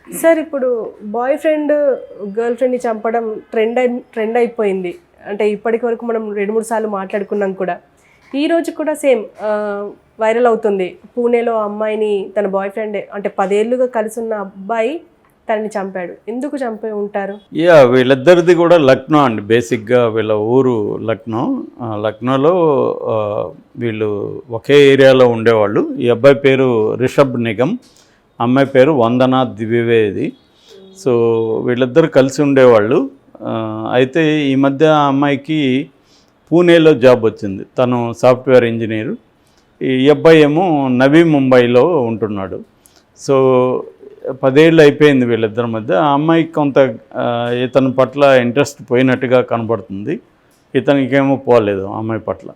Sir ఇప్పుడు boy friend girl ఫ్రెండ్ని చంపడం ట్రెండ్ అయిపోయింది. అంటే ఇప్పటికి వరకు మనం 2-3 సార్లు మాట్లాడుకున్నాం కూడా. ఈరోజు కూడా సేమ్ వైరల్ అవుతుంది. పూణేలో అమ్మాయిని తన బాయ్ ఫ్రెండ్ అంటే 10 ఏళ్ళుగా కలిసి ఉన్న అబ్బాయి తనని చంపాడు. ఎందుకు చంపి ఉంటారు? వీళ్ళిద్దరిది కూడా లక్నో అండి. బేసిక్గా వీళ్ళ ఊరు లక్నో. లక్నోలో వీళ్ళు ఒకే ఏరియాలో ఉండేవాళ్ళు. ఈ అబ్బాయి పేరు రిషబ్ నిగమ్, అమ్మాయి పేరు వందన ద్వివేది. సో వీళ్ళిద్దరు కలిసి ఉండేవాళ్ళు. అయితే ఈ మధ్య ఆ అమ్మాయికి పూణేలో జాబ్ వచ్చింది. తను సాఫ్ట్వేర్ ఇంజనీరు. ఈ అబ్బాయి ఏమో నవీ ముంబైలో ఉంటున్నాడు. సో 10 ఏళ్ళు అయిపోయింది వీళ్ళిద్దరి మధ్య. ఆ అమ్మాయికి కొంత ఇతని పట్ల ఇంట్రెస్ట్ పోయినట్టుగా కనబడుతుంది. ఇతనికేమో పోలేదు ఆ అమ్మాయి పట్ల.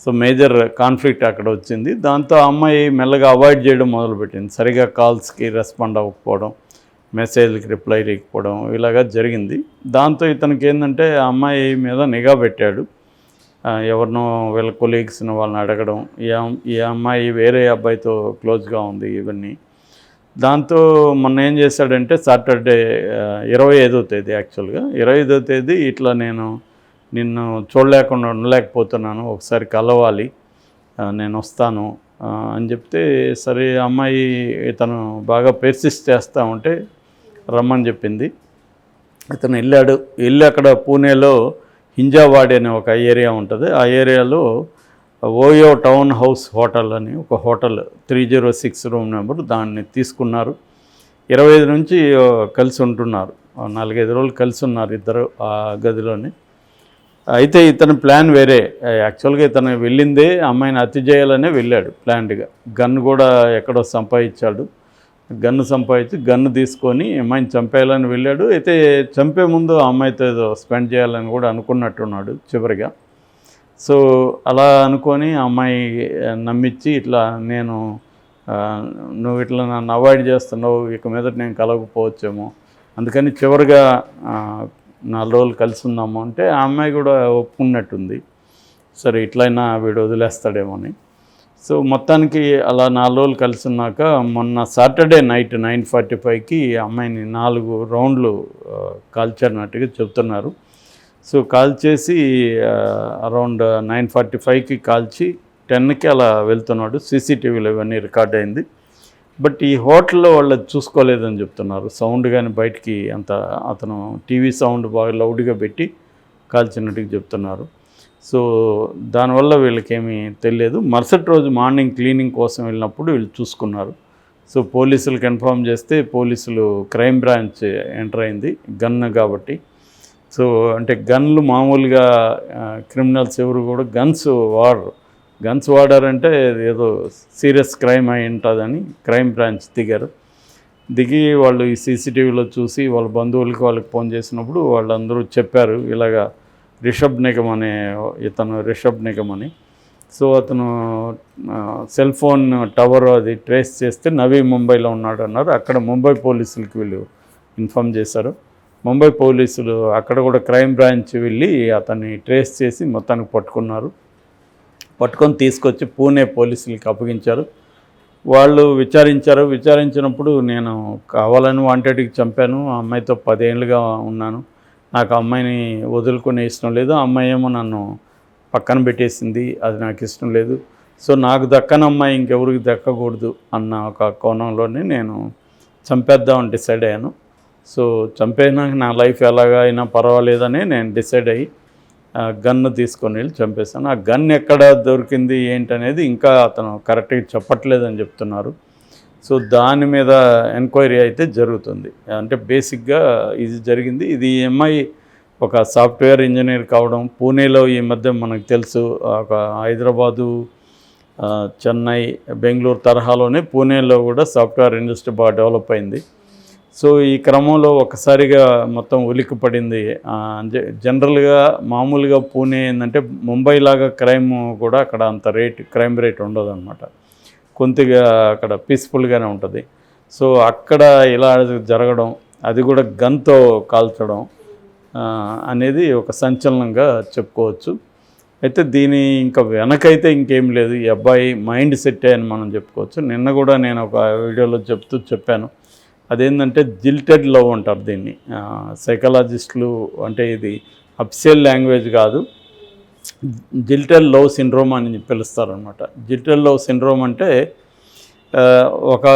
సో మేజర్ కాన్ఫ్లిక్ట్ అక్కడ వచ్చింది. దాంతో ఆ అమ్మాయి మెల్లగా అవాయిడ్ చేయడం మొదలుపెట్టింది. సరిగా కాల్స్కి రెస్పాండ్ అవ్వకపోవడం, మెసేజ్కి రిప్లై లేకపోవడం ఇలాగా జరిగింది. దాంతో ఇతనికి ఏంటంటే ఆ అమ్మాయి మీద నిఘా పెట్టాడు. ఎవరినో వీళ్ళ కొలీగ్స్ని వాళ్ళని అడగడం, ఈ అమ్మాయి వేరే అబ్బాయితో క్లోజ్గా ఉంది ఇవన్నీ. దాంతో మొన్న ఏం చేశాడంటే సాటర్డే 25వ తేదీ యాక్చువల్గా 25వ తేదీ ఇట్లా నేను నిన్ను చూడలేకుండా ఉండలేకపోతున్నాను, ఒకసారి కలవాలి, నేను వస్తాను అని చెప్తే సరే అమ్మాయి ఇతను బాగా పెర్సిస్ట్ చేస్తూ ఉంటే రమ్మని చెప్పింది. ఇతను వెళ్ళి అక్కడ పూణేలో హింజావాడి అనే ఒక ఏరియా ఉంటుంది. ఆ ఏరియాలో ఓయో టౌన్ హౌస్ హోటల్ అని ఒక హోటల్ 306 రూమ్ నెంబర్ దాన్ని తీసుకున్నారు. 25 నుంచి కలిసి ఉంటున్నారు. 4-5 రోజులు కలిసి ఉన్నారు ఇద్దరు ఆ గదిలోనే. అయితే ఇతని ప్లాన్ వేరే. యాక్చువల్గా ఇతను వెళ్ళిందే అమ్మాయిని హత్య చేయాలనే వెళ్ళాడు ప్లాన్డ్గా. గన్ను కూడా ఎక్కడో సంపాదించాడు. గన్ను తీసుకొని అమ్మాయిని చంపేయాలని వెళ్ళాడు. అయితే చంపే ముందు ఆ అమ్మాయితో ఏదో స్పెండ్ చేయాలని కూడా అనుకున్నట్టున్నాడు చివరిగా. సో అలా అనుకొని ఆ అమ్మాయి నమ్మించి ఇట్లా నువ్వు ఇట్లా నన్ను అవాయిడ్ చేస్తున్నావు, ఇక మీద నేను కలవకపోవచ్చేమో, అందుకని చివరిగా 4 రోజులు కలిసి ఉందాము అంటే ఆ అమ్మాయి కూడా ఒప్పుకున్నట్టుంది. సరే ఇట్లయినా వీడు వదిలేస్తాడేమో అని. సో మొత్తానికి అలా 4 రోజులు కలిసి ఉన్నాక మొన్న సాటర్డే నైట్ 9:45కి అమ్మాయిని 4 రౌండ్లు కాల్చినట్టుగా చెప్తున్నారు. సో కాల్ చేసి అరౌండ్ 9:45కి కాల్చి 10కి అలా వెళ్తున్నాడు. సీసీటీవీలో ఇవన్నీ రికార్డ్ అయింది. బట్ ఈ హోటల్లో వాళ్ళు చూసుకోలేదని చెప్తున్నారు. సౌండ్ కానీ బయటికి అతను టీవీ సౌండ్ బాగా లౌడ్గా పెట్టి కాల్చినట్టుగా చెప్తున్నారు. సో దానివల్ల వీళ్ళకేమీ తెలియదు. మరుసటి రోజు మార్నింగ్ క్లీనింగ్ కోసం వెళ్ళినప్పుడు వీళ్ళు చూసుకున్నారు. సో పోలీసులకు ఇన్ఫార్మ్ చేస్తే పోలీసులు క్రైమ్ బ్రాంచ్ ఎంటర్ అయింది, గన్ కాబట్టి. సో అంటే గన్లు మామూలుగా క్రిమినల్స్ ఎవరు కూడా గన్స్ వాడారంటే ఏదో సీరియస్ క్రైమ్ అయి ఉంటుందని క్రైమ్ బ్రాంచ్ దిగి వాళ్ళు ఈ సీసీటీవీలో చూసి వాళ్ళ బంధువులకి వాళ్ళకి ఫోన్ చేసినప్పుడు వాళ్ళందరూ చెప్పారు ఇలాగా రిషబ్ నిగమ్ అని. సో అతను సెల్ ఫోన్ టవర్ అది ట్రేస్ చేస్తే నవీ ముంబైలో ఉన్నాడు అన్నారు. అక్కడ ముంబై పోలీసులకి వీళ్ళు ఇన్ఫామ్ చేశారు. ముంబై పోలీసులు అక్కడ కూడా క్రైమ్ బ్రాంచ్ వెళ్ళి అతన్ని ట్రేస్ చేసి మొత్తానికి పట్టుకొని తీసుకొచ్చి పూణే పోలీసులకి అప్పగించారు. వాళ్ళు విచారించినప్పుడు నేను కావాలని వాంటెడ్కి చంపాను, ఆ అమ్మాయితో 10 ఏళ్ళుగా ఉన్నాను, నాకు ఆ అమ్మాయిని వదులుకునే ఇష్టం లేదు, ఆ అమ్మాయి ఏమో నన్ను పక్కన పెట్టేసింది, అది నాకు ఇష్టం లేదు, సో నాకు దక్కని అమ్మాయి ఇంకెవరికి దక్కకూడదు అన్న ఒక కోణంలోనే నేను చంపేద్దామని డిసైడ్ అయ్యాను. సో చంపేనాక నా లైఫ్ ఎలాగైనా పర్వాలేదని నేను డిసైడ్ అయ్యి గన్ను తీసుకొని వెళ్ళి చంపేశాను. ఆ గన్ ఎక్కడ దొరికింది ఏంటనేది ఇంకా అతను కరెక్ట్గా చెప్పట్లేదని చెప్తున్నారు. సో దాని మీద ఎంక్వైరీ అయితే జరుగుతుంది. అంటే బేసిక్గా ఇది జరిగింది. ఇది అమ్మాయి ఒక సాఫ్ట్వేర్ ఇంజనీర్ కావడం, పూణేలో ఈ మధ్య మనకు తెలుసు ఒక హైదరాబాదు, చెన్నై, బెంగళూరు తరహాలోనే పూణేలో కూడా సాఫ్ట్వేర్ ఇండస్ట్రీ బాగా డెవలప్ అయింది. సో ఈ క్రమంలో ఒకసారిగా మొత్తం ఉలిక్కి పడింది. జనరల్గా మామూలుగా పూణే ఏంటంటే ముంబై లాగా క్రైమ్ కూడా అక్కడ అంత క్రైమ్ రేట్ ఉండదు అనమాట, కొద్దిగా అక్కడ పీస్ఫుల్గానే ఉంటుంది. సో అక్కడ ఇలా జరగడం, అది కూడా గన్తో కాల్చడం అనేది ఒక సంచలనంగా చెప్పుకోవచ్చు. అయితే దీని ఇంకా వెనకైతే ఇంకేం లేదు, ఈ అబ్బాయి మైండ్ సెట్ అని మనం చెప్పుకోవచ్చు. నిన్న కూడా నేను ఒక వీడియోలో చెప్పాను, అదేంటంటే జిల్టెడ్ లవ్ అంటారు దీన్ని. సైకాలజిస్టులు అంటే ఇది అఫిషియల్ లాంగ్వేజ్ కాదు, జిల్టెడ్ లవ్ సిండ్రోమ్ అని పిలుస్తారనమాట. జిల్టెడ్ లవ్ సిండ్రోమ్ అంటే ఒక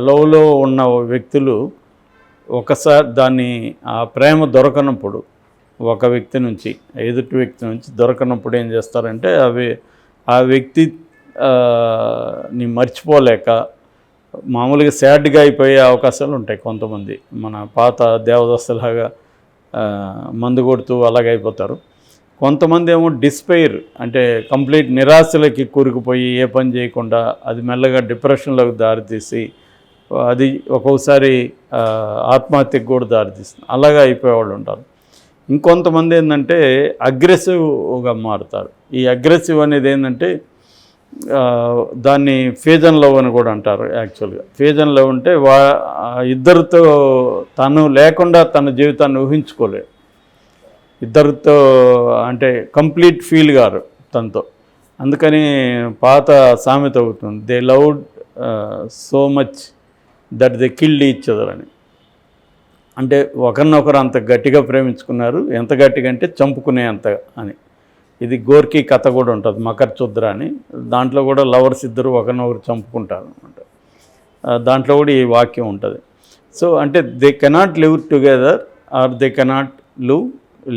లవ్లో ఉన్న వ్యక్తులు ఒకసారి దాన్ని ఆ ప్రేమ దొరకనప్పుడు, ఒక వ్యక్తి నుంచి ఎదుటి వ్యక్తి నుంచి దొరకనప్పుడు ఏం చేస్తారంటే ఆ వ్యక్తి ని మర్చిపోలేక మామూలుగా సాడ్గా అయిపోయే అవకాశాలు ఉంటాయి. కొంతమంది మన పాత దేవదస్తులాగా మందు కొడుతూ అలాగైపోతారు. కొంతమంది ఏమో డిస్పైర్ అంటే కంప్లీట్ నిరాశలకి కూరుకుపోయి ఏ పని చేయకుండా అది మెల్లగా డిప్రెషన్లోకి దారితీసి అది ఒక్కొక్కసారి ఆత్మహత్యకు కూడా దారితీస్తుంది. అలాగా అయిపోయేవాళ్ళు ఉంటారు. ఇంకొంతమంది ఏంటంటే అగ్రెసివ్గా మారుతారు. ఈ అగ్రెసివ్ అనేది ఏంటంటే దాన్ని ఫేజన్ లవ్ అని కూడా అంటారు. యాక్చువల్గా ఫేజన్ లవ్ అంటే ఇద్దరితో తను లేకుండా తన జీవితాన్ని ఊహించుకోలేదు. ఇద్దరితో అంటే కంప్లీట్ ఫీల్ గారు తనతో. అందుకని పాత సామెత అవుతుంది, they loved so much that they killed each other అని. అంటే ఒకరినొకరు అంత గట్టిగా ప్రేమించుకున్నారు, ఎంత గట్టిగా అంటే చంపుకునే అంత అని. ఇది గోర్కీ కథ కూడా ఉంటుంది, మకర్ చుద్ర అని. దాంట్లో కూడా లవర్స్ ఇద్దరు ఒకరినొకరు చంపుకుంటారు అనమాట. దాంట్లో కూడా ఈ వాక్యం ఉంటుంది. సో అంటే they cannot live together or they cannot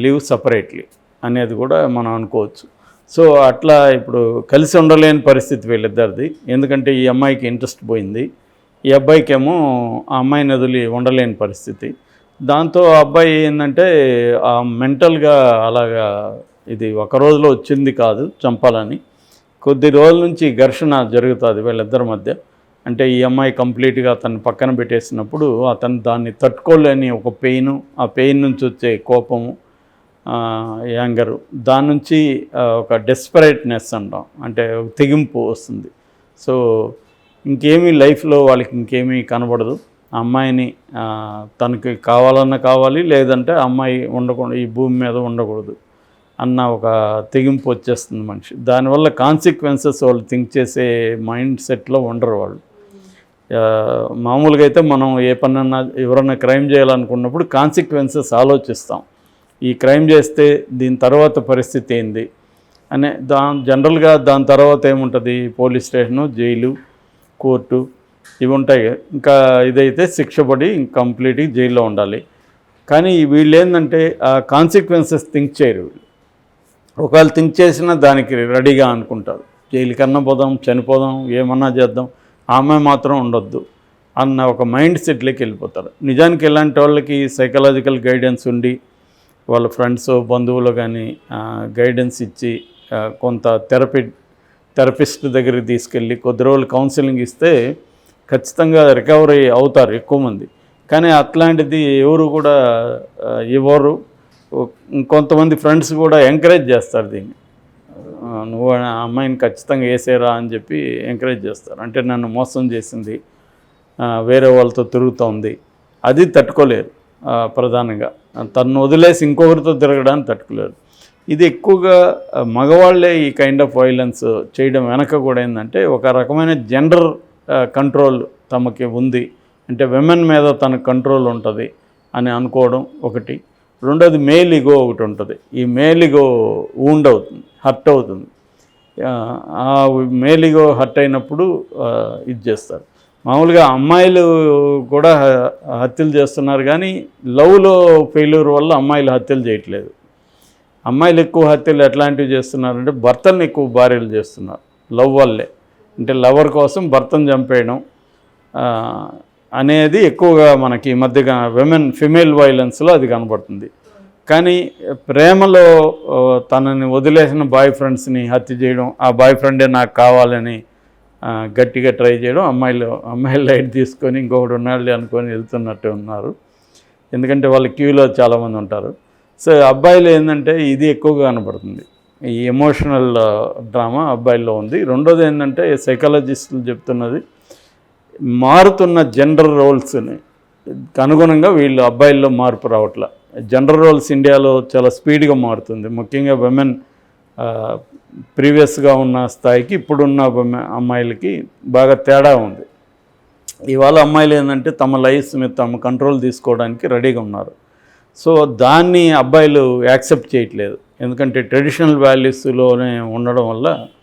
live separately అనేది కూడా మనం అనుకోవచ్చు. సో అట్లా ఇప్పుడు కలిసి ఉండలేని పరిస్థితి వీళ్ళిద్దరిది. ఎందుకంటే ఈ అమ్మాయికి ఇంట్రెస్ట్ పోయింది, ఈ అబ్బాయికేమో ఆ అమ్మాయిని వదిలి ఉండలేని పరిస్థితి. దాంతో ఆ అబ్బాయి ఏంటంటే ఆ మెంటల్గా అలాగా ఇది ఒక రోజులో వచ్చింది కాదు చంపాలని, కొద్ది రోజుల నుంచి ఘర్షణ జరుగుతుంది వీళ్ళిద్దరి మధ్య. అంటే ఈ అమ్మాయి కంప్లీట్గా అతన్ని పక్కన పెట్టేసినప్పుడు అతను దాన్ని తట్టుకోలేని ఒక పెయిన్, ఆ పెయిన్ నుంచి వచ్చే కోపము, యాంగరు, దాని నుంచి ఒక డెస్పరేట్నెస్ అంటాం, అంటే తెగింపు వస్తుంది. సో ఇంకేమీ లైఫ్లో వాళ్ళకి ఇంకేమీ కనబడదు. ఆ అమ్మాయిని తనకి కావాలన్నా కావాలి, లేదంటే అమ్మాయి ఉండకూడదు, ఈ భూమి మీద ఉండకూడదు అన్న ఒక తెగింపు వచ్చేస్తుంది మనిషి. దానివల్ల కాన్సిక్వెన్సెస్ వాళ్ళు థింక్ చేసే మైండ్ సెట్లో ఉండరు వాళ్ళు. మామూలుగా అయితే మనం ఏ పనన్నా ఎవరన్నా క్రైమ్ చేయాలనుకున్నప్పుడు కాన్సిక్వెన్సెస్ ఆలోచిస్తాం. ఈ క్రైమ్ చేస్తే దీని తర్వాత పరిస్థితి ఏంది అనే జనరల్గా దాని తర్వాత ఏముంటుంది, పోలీస్ స్టేషను, జైలు, కోర్టు ఇవి ఉంటాయి. ఇంకా ఇదైతే శిక్ష పడి కంప్లీట్గా జైల్లో ఉండాలి. కానీ వీళ్ళు ఏంటంటే ఆ కాన్సిక్వెన్సెస్ థింక్ చేయరు. ఒకవేళ థింక్ చేసినా దానికి రెడీగా అనుకుంటారు, జైలు కన్నా పోదాం, చనిపోదాం, ఏమన్నా చేద్దాం, ఆమె మాత్రం ఉండొద్దు అన్న ఒక మైండ్ సెట్లోకి వెళ్ళిపోతారు. నిజానికి ఇలాంటి వాళ్ళకి సైకలాజికల్ గైడెన్స్ ఉండి వాళ్ళ ఫ్రెండ్స్, బంధువులు కానీ గైడెన్స్ ఇచ్చి కొంత థెరపిస్ట్ దగ్గరికి తీసుకెళ్ళి కొద్ది రోజులు కౌన్సిలింగ్ ఇస్తే ఖచ్చితంగా రికవరీ అవుతారు ఎక్కువ మంది. కానీ అట్లాంటిది ఎవరు కూడా ఇవ్వరు. ఇంకొంతమంది ఫ్రెండ్స్ కూడా ఎంకరేజ్ చేస్తారు దీన్ని, నువ్వు ఆ అమ్మాయిని ఖచ్చితంగా వేసేరా అని చెప్పి ఎంకరేజ్ చేస్తారు. అంటే నన్ను మోసం చేసింది, వేరే వాళ్ళతో తిరుగుతోంది, అది తట్టుకోలేరు. ప్రధానంగా తను వదిలేసి ఇంకొకరితో తిరగడానికి తట్టుకోలేరు. ఇది ఎక్కువగా మగవాళ్ళే ఈ కైండ్ ఆఫ్ వైలెన్స్ చేయడం వెనక కూడా ఏంటంటే ఒక రకమైన జెండర్ కంట్రోల్ తమకి ఉంది, అంటే విమెన్ మీద తనకు కంట్రోల్ ఉంటుంది అని అనుకోవడం ఒకటి. రెండోది మేల్ ఈగో ఒకటి ఉంటుంది. ఈ మేల్ ఈగో వూండ్ అవుతుంది, హర్ట్ అవుతుంది. ఆ మేల్ ఈగో హర్ట్ అయినప్పుడు ఇది చేస్తారు. మామూలుగా అమ్మాయిలు కూడా హత్యలు చేస్తున్నారు, కానీ లవ్లో ఫెయిల్యూర్ వల్ల అమ్మాయిలు హత్యలు చేయట్లేదు. అమ్మాయిలు ఎక్కువ హత్యలు ఎట్లాంటివి చేస్తున్నారంటే భర్తలను ఎక్కువ భార్యలు చేస్తున్నారు లవ్ వల్లే. అంటే లవర్ కోసం భర్తను చంపేయడం అనేది ఎక్కువగా మనకి ఈ మధ్యగా ఫిమేల్ వైలెన్స్లో అది కనబడుతుంది. కానీ ప్రేమలో తనని వదిలేసిన బాయ్ ఫ్రెండ్స్ని హత్య చేయడం, ఆ బాయ్ ఫ్రెండే నాకు కావాలని గట్టిగా ట్రై చేయడం, అమ్మాయిలు లైట్ తీసుకొని ఇంకొకటి ఉన్నాళ్ళు అనుకొని వెళ్తున్నట్టు ఉన్నారు. ఎందుకంటే వాళ్ళ క్యూలో చాలామంది ఉంటారు. సో అబ్బాయిలు ఏంటంటే ఇది ఎక్కువగా కనబడుతుంది, ఈ ఎమోషనల్ డ్రామా అబ్బాయిల్లో ఉంది. రెండోది ఏంటంటే సైకాలజిస్టులు చెప్తున్నది, మారుతున్న జెండర్ రోల్స్ని అనుగుణంగా వీళ్ళు అబ్బాయిల్లో మార్పు రావట్ల. జెండర్ రోల్స్ ఇండియాలో చాలా స్పీడ్గా మారుతుంది. ముఖ్యంగా విమెన్ ప్రీవియస్గా ఉన్న స్థాయికి ఇప్పుడున్న అమ్మాయిలకి బాగా తేడా ఉంది. ఇవాళ అమ్మాయిలు ఏంటంటే తమ లైఫ్ మీద తమ కంట్రోల్ తీసుకోవడానికి రెడీగా ఉన్నారు. సో దాన్ని అబ్బాయిలు యాక్సెప్ట్ చేయట్లేదు, ఎందుకంటే ట్రెడిషనల్ వాల్యూస్లోనే ఉండడం వల్ల